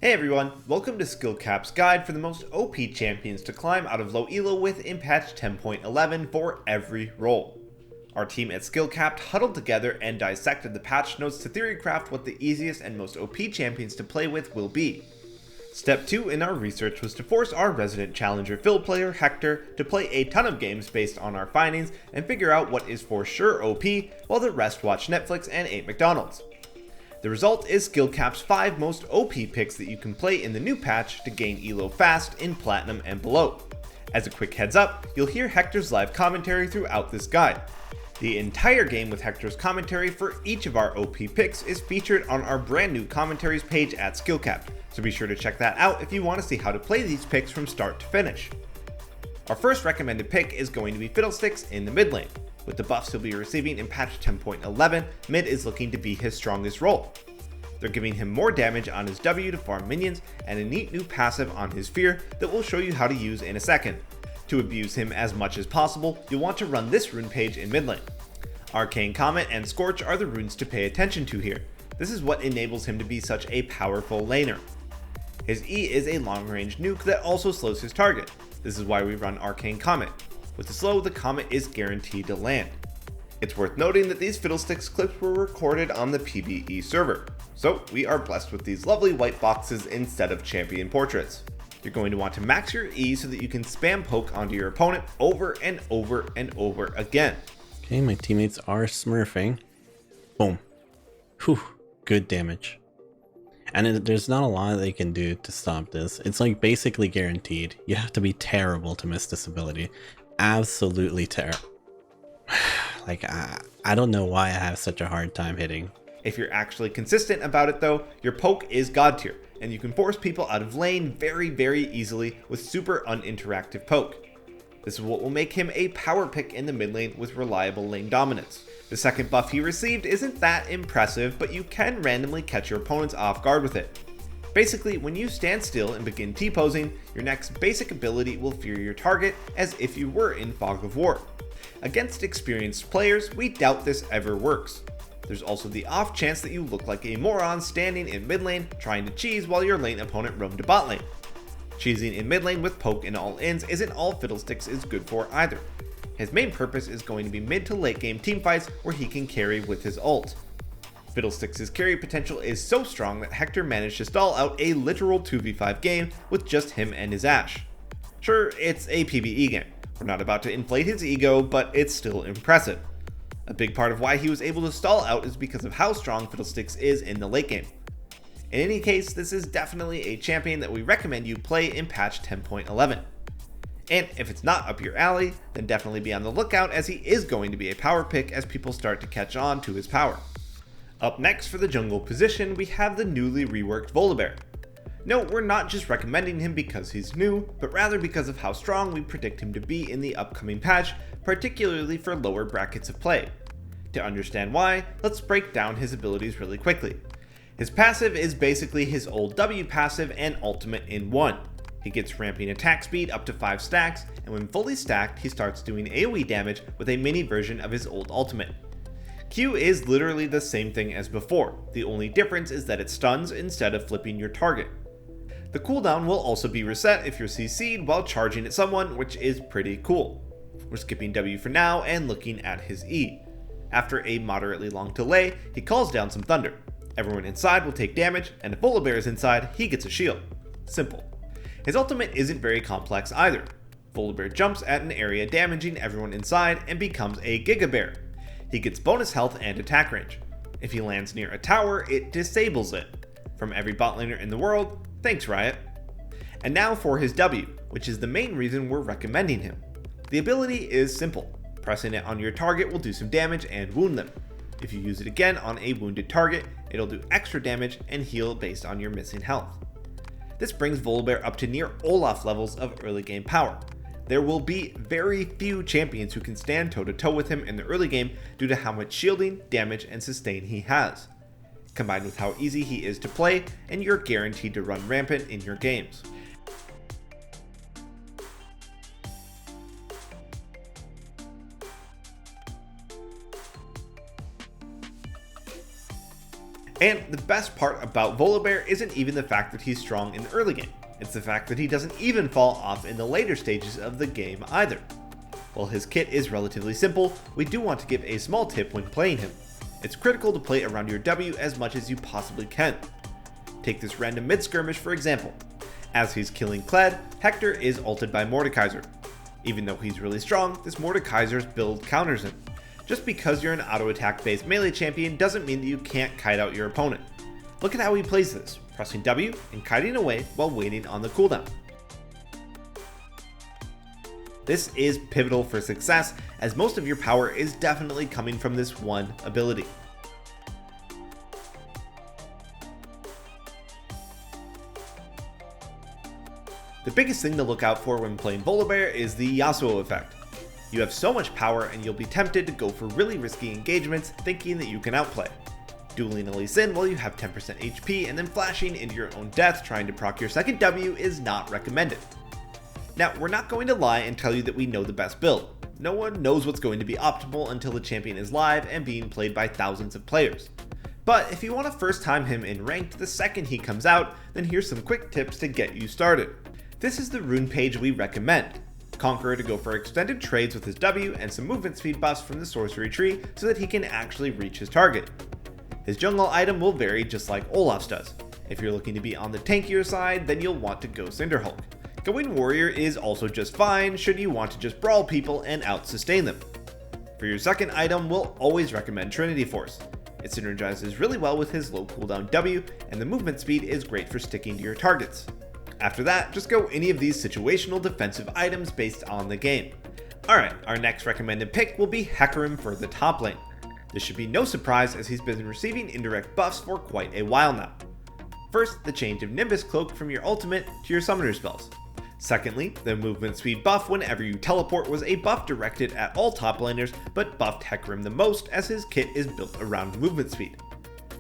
Hey everyone, welcome to skillcapped's guide for the most OP champions to climb out of low elo within patch 10.11 for every role. Our team at skillcapped huddled together and dissected the patch notes to theorycraft what the easiest and most OP champions to play with will be. Step 2 in our research was to force our resident challenger fill player, Hector, to play a ton of games based on our findings and figure out what is for sure OP, while the rest watch Netflix and ate McDonald's. The result is skillcapped's 5 most OP picks that you can play in the new patch to gain elo fast in Platinum and below. As a quick heads up, you'll hear Hector's live commentary throughout this guide. The entire game with Hector's commentary for each of our OP picks is featured on our brand new commentaries page at skillcapped, so be sure to check that out if you want to see how to play these picks from start to finish. Our first recommended pick is going to be Fiddlesticks in the mid lane. With the buffs he'll be receiving in patch 10.11, mid is looking to be his strongest role. They're giving him more damage on his W to farm minions and a neat new passive on his Fear that we'll show you how to use in a second. To abuse him as much as possible, you'll want to run this rune page in mid lane. Arcane Comet and Scorch are the runes to pay attention to here. This is what enables him to be such a powerful laner. His E is a long range nuke that also slows his target. This is why we run Arcane Comet. With the slow, the Comet is guaranteed to land. It's worth noting that these Fiddlesticks clips were recorded on the PvE server, so we are blessed with these lovely white boxes instead of champion portraits. You're going to want to max your E so that you can spam poke onto your opponent over and over and over again. Okay, my teammates are smurfing. Boom. Whew, good damage. And there's not a lot they can do to stop this. It's like basically guaranteed. You have to be terrible to miss this ability. Absolutely terrible. Like, I don't know why I have such a hard time hitting. If you're actually consistent about it though, your poke is god tier, and you can force people out of lane very easily with super uninteractive poke. This is what will make him a power pick in the mid lane with reliable lane dominance. The second buff he received isn't that impressive, but you can randomly catch your opponents off guard with it. Basically, when you stand still and begin T-posing, your next basic ability will fear your target as if you were in Fog of War. Against experienced players, we doubt this ever works. There's also the off chance that you look like a moron standing in mid lane trying to cheese while your lane opponent roamed to bot lane. Cheesing in mid lane with poke and all ins isn't all Fiddlesticks is good for either. His main purpose is going to be mid to late game teamfights where he can carry with his ult. Fiddlesticks' carry potential is so strong that Hector managed to stall out a literal 2v5 game with just him and his Ashe. Sure, it's a PvE game. We're not about to inflate his ego, but it's still impressive. A big part of why he was able to stall out is because of how strong Fiddlesticks is in the late game. In any case, this is definitely a champion that we recommend you play in patch 10.11. And if it's not up your alley, then definitely be on the lookout as he is going to be a power pick as people start to catch on to his power. Up next for the jungle position, we have the newly reworked Volibear. No, we're not just recommending him because he's new, but rather because of how strong we predict him to be in the upcoming patch, particularly for lower brackets of play. To understand why, let's break down his abilities really quickly. His passive is basically his old W passive and ultimate in one. He gets ramping attack speed up to 5 stacks, and when fully stacked, he starts doing AoE damage with a mini version of his old ultimate. Q is literally the same thing as before, the only difference is that it stuns instead of flipping your target. The cooldown will also be reset if you're CC'd while charging at someone, which is pretty cool. We're skipping W for now and looking at his E. After a moderately long delay, he calls down some thunder. Everyone inside will take damage, and if Volibear is inside, he gets a shield. Simple. His ultimate isn't very complex either. Volibear jumps at an area damaging everyone inside and becomes a Giga Bear. He gets bonus health and attack range. If he lands near a tower, it disables it. From every bot laner in the world, thanks Riot. And now for his W, which is the main reason we're recommending him. The ability is simple. Pressing it on your target will do some damage and wound them. If you use it again on a wounded target, it'll do extra damage and heal based on your missing health. This brings Volibear up to near Olaf levels of early game power. There will be very few champions who can stand toe to toe with him in the early game due to how much shielding, damage, and sustain he has. Combined with how easy he is to play, and you're guaranteed to run rampant in your games. And the best part about Volibear isn't even the fact that he's strong in the early game, it's the fact that he doesn't even fall off in the later stages of the game either. While his kit is relatively simple, we do want to give a small tip when playing him. It's critical to play around your W as much as you possibly can. Take this random mid-skirmish for example. As he's killing Kled, Hector is ulted by Mordekaiser. Even though he's really strong, this Mordekaiser's build counters him. Just because you're an auto-attack based melee champion doesn't mean that you can't kite out your opponent. Look at how he plays this, pressing W and kiting away while waiting on the cooldown. This is pivotal for success, as most of your power is definitely coming from this one ability. The biggest thing to look out for when playing Volibear is the Yasuo effect. You have so much power and you'll be tempted to go for really risky engagements thinking that you can outplay. Dueling a Lee Sin while you have 10% HP and then flashing into your own death trying to proc your second W is not recommended. Now, we're not going to lie and tell you that we know the best build. No one knows what's going to be optimal until the champion is live and being played by thousands of players. But if you want to first time him in ranked the second he comes out, then here's some quick tips to get you started. This is the rune page we recommend. Conqueror to go for extended trades with his W and some movement speed buffs from the sorcery tree so that he can actually reach his target. His jungle item will vary just like Olaf's does. If you're looking to be on the tankier side, then you'll want to go Cinderhulk. Going warrior is also just fine should you want to just brawl people and out-sustain them. For your second item, we'll always recommend Trinity Force. It synergizes really well with his low cooldown W, and the movement speed is great for sticking to your targets. After that, just go any of these situational defensive items based on the game. Alright, our next recommended pick will be Hector for the top lane. This should be no surprise as he's been receiving indirect buffs for quite a while now. First, the change of Nimbus Cloak from your ultimate to your summoner spells. Secondly, the movement speed buff whenever you teleport was a buff directed at all top laners, but buffed Hector the most as his kit is built around movement speed.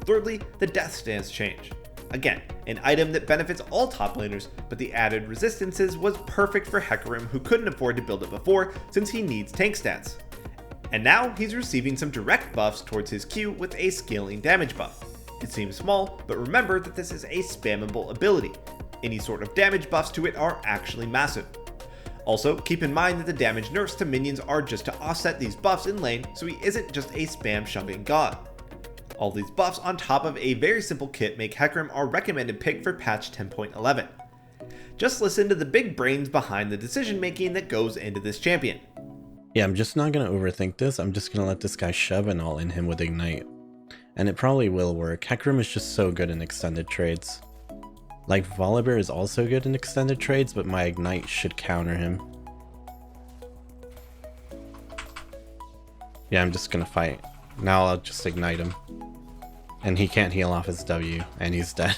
Thirdly, the death stance change. Again, an item that benefits all top laners, but the added resistances was perfect for Hector who couldn't afford to build it before since he needs tank stats. And now he's receiving some direct buffs towards his Q with a scaling damage buff. It seems small, but remember that this is a spammable ability. Any sort of damage buffs to it are actually massive. Also, keep in mind that the damage nerfs to minions are just to offset these buffs in lane, so he isn't just a spam shoving god. All these buffs on top of a very simple kit make Hector our recommended pick for patch 10.11. Just listen to the big brains behind the decision making that goes into this champion. Yeah, I'm just not going to overthink this. I'm just going to let this guy shove and all in him with Ignite. And it probably will work. Hector is just so good in extended trades. Like, Volibear is also good in extended trades, but my Ignite should counter him. Yeah, I'm just going to fight. Now I'll just Ignite him. And he can't heal off his W, and he's dead.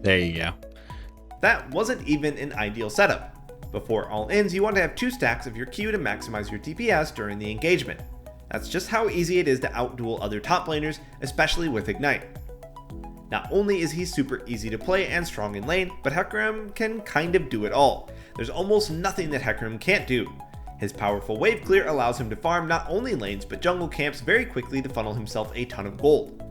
There you go. That wasn't even an ideal setup. Before all ends, you want to have 2 stacks of your Q to maximize your DPS during the engagement. That's just how easy it is to outduel other top laners, especially with Ignite. Not only is he super easy to play and strong in lane, but Hector can kind of do it all. There's almost nothing that Hector can't do. His powerful wave clear allows him to farm not only lanes but jungle camps very quickly to funnel himself a ton of gold.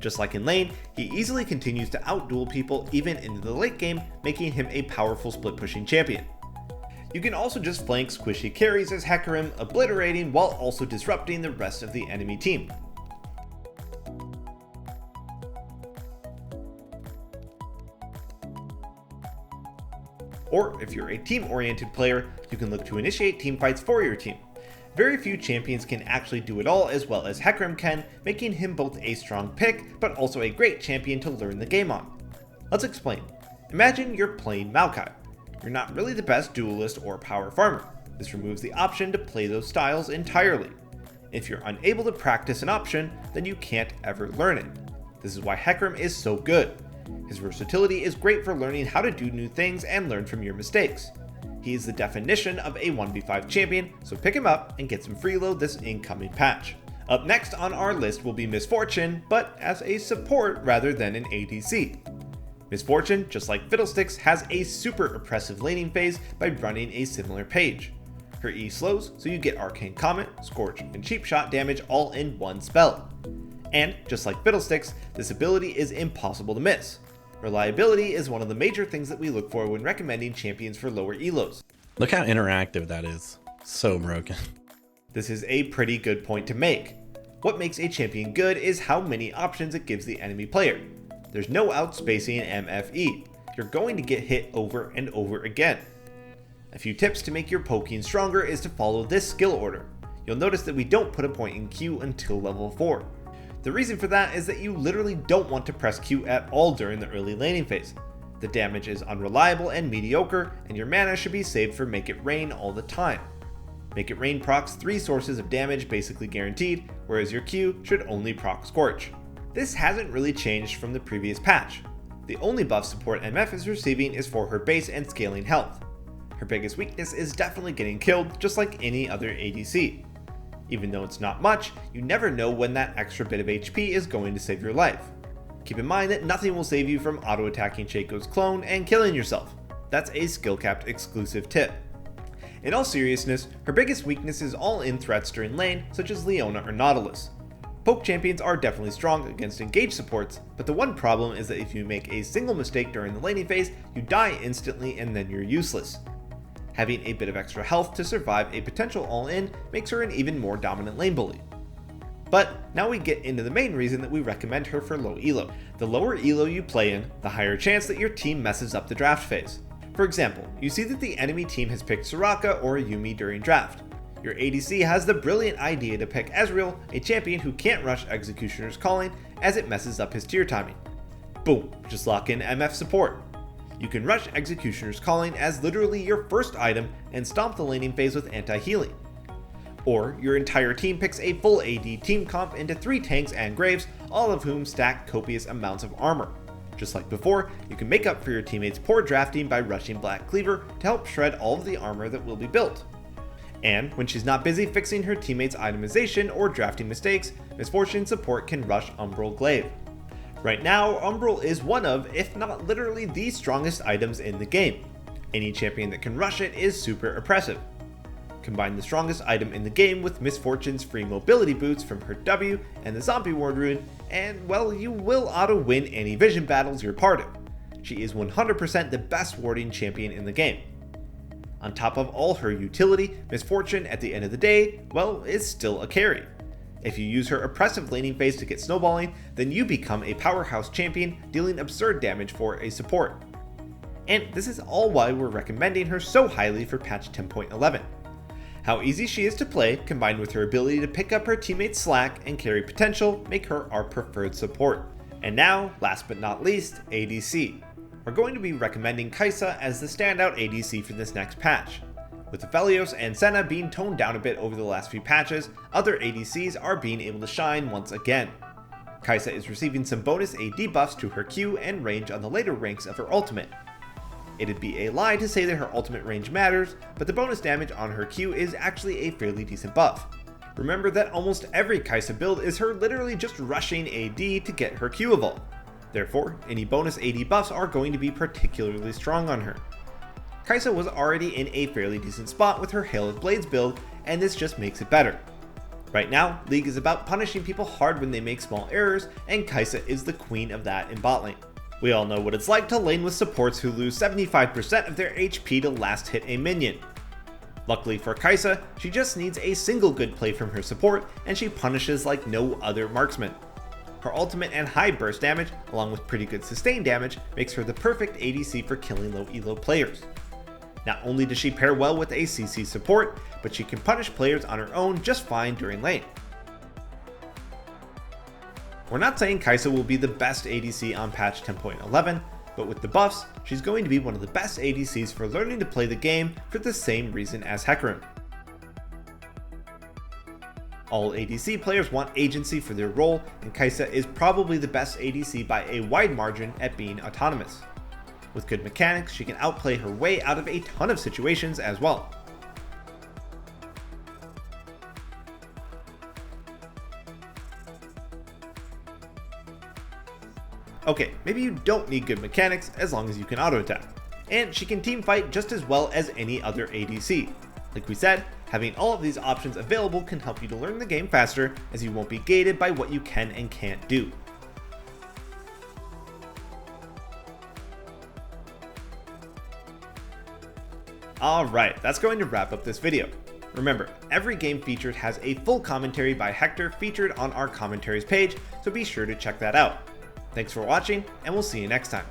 Just like in lane, he easily continues to outduel people even into the late game, making him a powerful split pushing champion. You can also just flank squishy carries as Hector, obliterating while also disrupting the rest of the enemy team. Or if you're a team-oriented player, you can look to initiate teamfights for your team. Very few champions can actually do it all as well as Hector can, making him both a strong pick, but also a great champion to learn the game on. Let's explain. Imagine you're playing Maokai. You're not really the best duelist or power farmer. This removes the option to play those styles entirely. If you're unable to practice an option, then you can't ever learn it. This is why Hector is so good. His versatility is great for learning how to do new things and learn from your mistakes. He is the definition of a 1v5 champion, so pick him up and get some freeload this incoming patch. Up next on our list will be Misfortune, but as a support rather than an ADC. Misfortune, just like Fiddlesticks, has a super oppressive laning phase by running a similar page. Her E slows, so you get Arcane Comet, Scorch, and Cheap Shot damage all in one spell. And just like Fiddlesticks, this ability is impossible to miss. Reliability is one of the major things that we look for when recommending champions for lower elos. Look how interactive that is. So broken. This is a pretty good point to make. What makes a champion good is how many options it gives the enemy player. There's no outspacing MFE. You're going to get hit over and over again. A few tips to make your poking stronger is to follow this skill order. You'll notice that we don't put a point in Q until level 4. The reason for that is that you literally don't want to press Q at all during the early laning phase. The damage is unreliable and mediocre, and your mana should be saved for Make It Rain all the time. Make It Rain procs 3 sources of damage basically guaranteed, whereas your Q should only proc Scorch. This hasn't really changed from the previous patch. The only buff support MF is receiving is for her base and scaling health. Her biggest weakness is definitely getting killed, just like any other ADC. Even though it's not much, you never know when that extra bit of HP is going to save your life. Keep in mind that nothing will save you from auto-attacking Shaco's clone and killing yourself. That's a skill-capped exclusive tip. In all seriousness, her biggest weakness is all-in threats during lane, such as Leona or Nautilus. Poke champions are definitely strong against engaged supports, but the one problem is that if you make a single mistake during the laning phase, you die instantly and then you're useless. Having a bit of extra health to survive a potential all-in makes her an even more dominant lane bully. But now we get into the main reason that we recommend her for low elo. The lower elo you play in, the higher chance that your team messes up the draft phase. For example, you see that the enemy team has picked Soraka or Yuumi during draft. Your ADC has the brilliant idea to pick Azrael, a champion who can't rush Executioner's Calling as it messes up his tier timing. Boom, just lock in MF support. You can rush Executioner's Calling as literally your first item and stomp the laning phase with anti-healing. Or your entire team picks a full AD team comp into 3 tanks and graves, all of whom stack copious amounts of armor. Just like before, you can make up for your teammates' poor drafting by rushing Black Cleaver to help shred all of the armor that will be built. And when she's not busy fixing her teammates' itemization or drafting mistakes, Misfortune support can rush Umbral Glaive. Right now, Umbral is one of, if not literally the strongest items in the game. Any champion that can rush it is super oppressive. Combine the strongest item in the game with Misfortune's free mobility boots from her W and the zombie ward rune, and well, you will auto-win any vision battles you're part of. She is 100% the best warding champion in the game. On top of all her utility, Misfortune at the end of the day, well, is still a carry. If you use her oppressive laning phase to get snowballing, then you become a powerhouse champion, dealing absurd damage for a support. And this is all why we're recommending her so highly for patch 10.11. How easy she is to play, combined with her ability to pick up her teammates' slack and carry potential, make her our preferred support. And now, last but not least, ADC. We're going to be recommending Caixa as the standout ADC for this next patch. With Aphelios and Senna being toned down a bit over the last few patches, other ADCs are being able to shine once again. Caixa is receiving some bonus AD buffs to her Q and range on the later ranks of her ultimate. It'd be a lie to say that her ultimate range matters, but the bonus damage on her Q is actually a fairly decent buff. Remember that almost every Caixa build is her literally just rushing AD to get her Q evolve. Therefore, any bonus AD buffs are going to be particularly strong on her. Caixa was already in a fairly decent spot with her Hail of Blades build, and this just makes it better. Right now, League is about punishing people hard when they make small errors, and Caixa is the queen of that in bot lane. We all know what it's like to lane with supports who lose 75% of their HP to last hit a minion. Luckily for Caixa, she just needs a single good play from her support, and she punishes like no other marksman. Her ultimate and high burst damage, along with pretty good sustain damage, makes her the perfect ADC for killing low elo players. Not only does she pair well with a CC support, but she can punish players on her own just fine during lane. We're not saying Caixa will be the best ADC on patch 10.11, but with the buffs, she's going to be one of the best ADCs for learning to play the game for the same reason as Hector. All ADC players want agency for their role, and Caixa is probably the best ADC by a wide margin at being autonomous. With good mechanics, she can outplay her way out of a ton of situations as well. Okay, maybe you don't need good mechanics as long as you can auto attack. And she can team fight just as well as any other ADC. Like we said, Having all of these options available can help you to learn the game faster, as you won't be gated by what you can and can't do. Alright, that's going to wrap up this video. Remember, every game featured has a full commentary by Hector featured on our commentaries page, so be sure to check that out. Thanks for watching, and we'll see you next time.